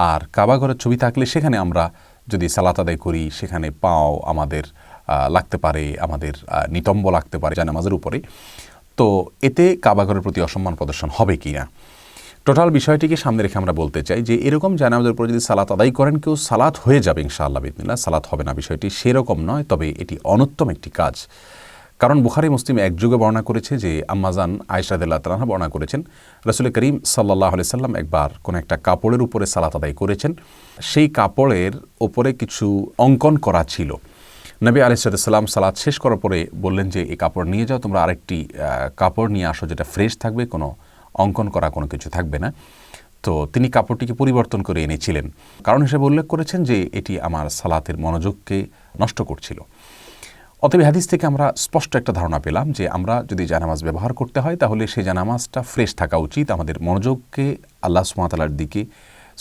আর কাবা ঘরের ছবি থাকলে সেখানে আমরা যদি সালাত আদায় করি সেখানে পাও আমাদের লাগতে পারে, আমাদের নিতম্ব লাগতে পারে জানামাজের উপরে। তো এতে কাবা ঘরের প্রতি অসম্মান প্রদর্শন হবে কি না, টোটাল বিষয়টিকে সামনে রেখে আমরা বলতে চাই যে এরকম জানামাজের উপরে যদি সালাত আদায় করেন কেউ, সালাত হয়ে যাবে ইনশাআল্লাহ বিদিনিল্লাহ, সালাত হবে না, বিষয়টি সেরকম নয়। তবে এটি অনুত্তম একটি কাজ। কারণ বুখারী মুসলিম একযোগে বর্ণনা করেছে যে আম্মাজান আয়েশা রাদিয়াল্লাহু তাআলা আনহা বর্ণনা করেছেন রাসূল করিম সাল্লাল্লাহু আলাইহি সাল্লাম একবার কোন একটা কাপড়ের উপরে সালাত আদায় করেছেন। সেই কাপড়ের উপরে কিছু অঙ্কন করা ছিল। নবী আলাইহিস সালাম সালাত শেষ করার পরে বললেন যে এই কাপড় নিয়ে যাও, তোমরা আরেকটি কাপড় নিয়ে আসো যেটা ফ্রেশ থাকবে, কোনো অঙ্কন করা কোনো কিছু থাকবে না। তো তিনি কাপড়টিকে পরিবর্তন করে এনেছিলেন। কারণ হিসেবে উল্লেখ করেছেন যে এটি আমার সালাতের মনোযোগকে নষ্ট করছিল। অতএব হাদিস থেকে আমরা স্পষ্ট একটা ধারণা পেলাম যে আমরা যদি জানামাজ ব্যবহার করতে হয় তাহলে সেই জানামাজটা ফ্রেশ থাকা উচিত। আমাদের মনোযোগকে আল্লাহ সুবহানাহু ওয়া তাআলার দিকে,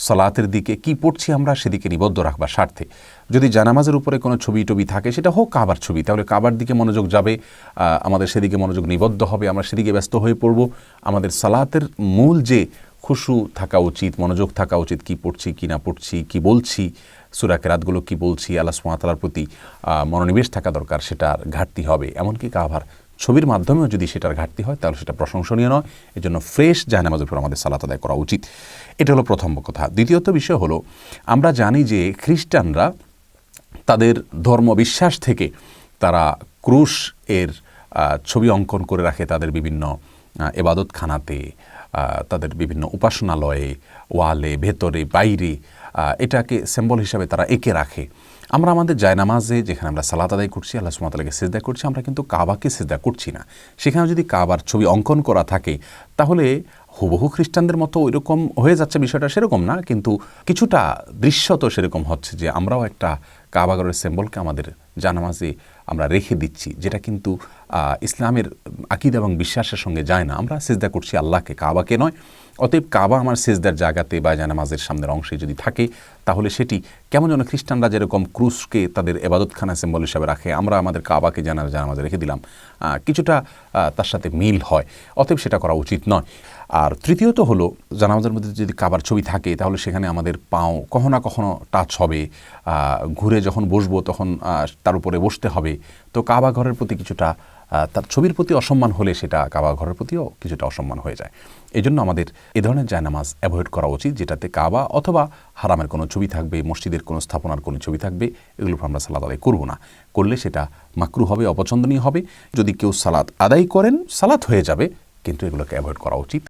সালাতের দিকে কি পড়ছি আমরা সেদিকে নিবদ্ধ রাখবার স্বার্থে। যদি জানামাজের উপরে কোনো ছবি টবি থাকে, সেটা হোক কাবার ছবি, তাহলে কাবার দিকে মনোযোগ যাবে, আমাদের সেদিকে মনোযোগ নিবদ্ধ হবে, আমরা সেদিকে ব্যস্ত হয়ে পড়ব। আমাদের সালাতের মূল যে খুশু থাকা উচিত, মনোযোগ থাকা উচিত, কি পড়ছি কি না পড়ছি, কি বলছি, সূরা কেরাতগুলো কি বলছি, আল্লাহ সুবহানাহু ওয়া তাআলার প্রতি মনোনিবেশ থাকা দরকার, সেটার ঘাটতি হবে। এমনকি কাবার ছবির মাধ্যমেও যদি সেটার ঘাটতি হয় তাহলে সেটা প্রশংসনীয় নয়। এজন্য ফ্রেশ জায়নামাজের উপর আমাদের সালাত আদায় করা উচিত। এটা হলো প্রথম কথা। দ্বিতীয়ত বিষয় হলো, আমরা জানি যে খ্রিস্টানরা তাদের ধর্ম বিশ্বাস থেকে তারা ক্রুশ এর ছবি অঙ্কন করে রাখে তাদের বিভিন্ন ইবাদতখানাতে, তাদের বিভিন্ন উপাসনালয়ে, ওয়ালে, ভেতরে, বাইরে, এটাকে সিম্বল হিসাবে তারা এঁকে রাখে। আমরা আমাদের জায়নামাজে যেখানে আমরা সালাত আদায় করছি, আল্লাহ সুবহানাহু ওয়া তাআলাকে সিজদা করছি, আমরা কিন্তু কাবাকে সিজদা করছি না। সেখানে যদি কাবার ছবি অঙ্কন করা থাকে তাহলে হুবহু খ্রিস্টানদের মতো ওইরকম হয়ে যাচ্ছে, বিষয়টা সেরকম না, কিন্তু কিছুটা দৃশ্য তো সেরকম হচ্ছে যে আমরাও একটা কাবাগরের সিম্বলকে আমাদের জানামাজে আমরা রেখে দিচ্ছি, যেটা কিন্তু ইসলামের আকীদা এবং বিশ্বাসের সঙ্গে যায় না। আমরা সিজদা করছি আল্লাহকে, কাবাকে নয়। অতএব কাবা আমার সিজদার জায়গাতে বা জানামাজের সামনের অংশে যদি থাকে তাহলে সেটি কেমন যেন খ্রিস্টানরা যেরকম ক্রুশকে তাদের ইবাদতখানা সিম্বল হিসাবে রাখে, আমরা আমাদের কাবাকে জানামাজে রেখে দিলাম, কিছুটা তার সাথে মিল হয়। অতএব সেটা করা উচিত নয়। আর তৃতীয়ত হলো, জানামাজের মধ্যে যদি কাবার ছবি থাকে তাহলে সেখানে আমাদের পাও কখনো না কখনো টাচ হবে, ঘুরে যখন বসবো তখন তার উপরে বসতে হবে। তো কাবা ঘরের প্রতি কিছুটা, তার ছবির প্রতি অসম্মান হলে সেটা কাবা ঘরের প্রতিও কিছুটা অসম্মান হয়ে যায়। এই জন্য আমাদের এ ধরনের জায়নামাজ অ্যাভয়েড করা উচিত, যেটাতে কাবা অথবা হারামের কোনো ছবি থাকবে, মসজিদের কোনো স্থাপনার কোনো ছবি থাকবে, এগুলোর উপর আমরা সালাত আদায় করব না। করলে সেটা মাকরুহ হবে, অপছন্দনীয় হবে। যদি কেউ সালাত আদায় করেন, সালাত হয়ে যাবে, কিন্তু এগুলোকে অ্যাভয়েড করা উচিত।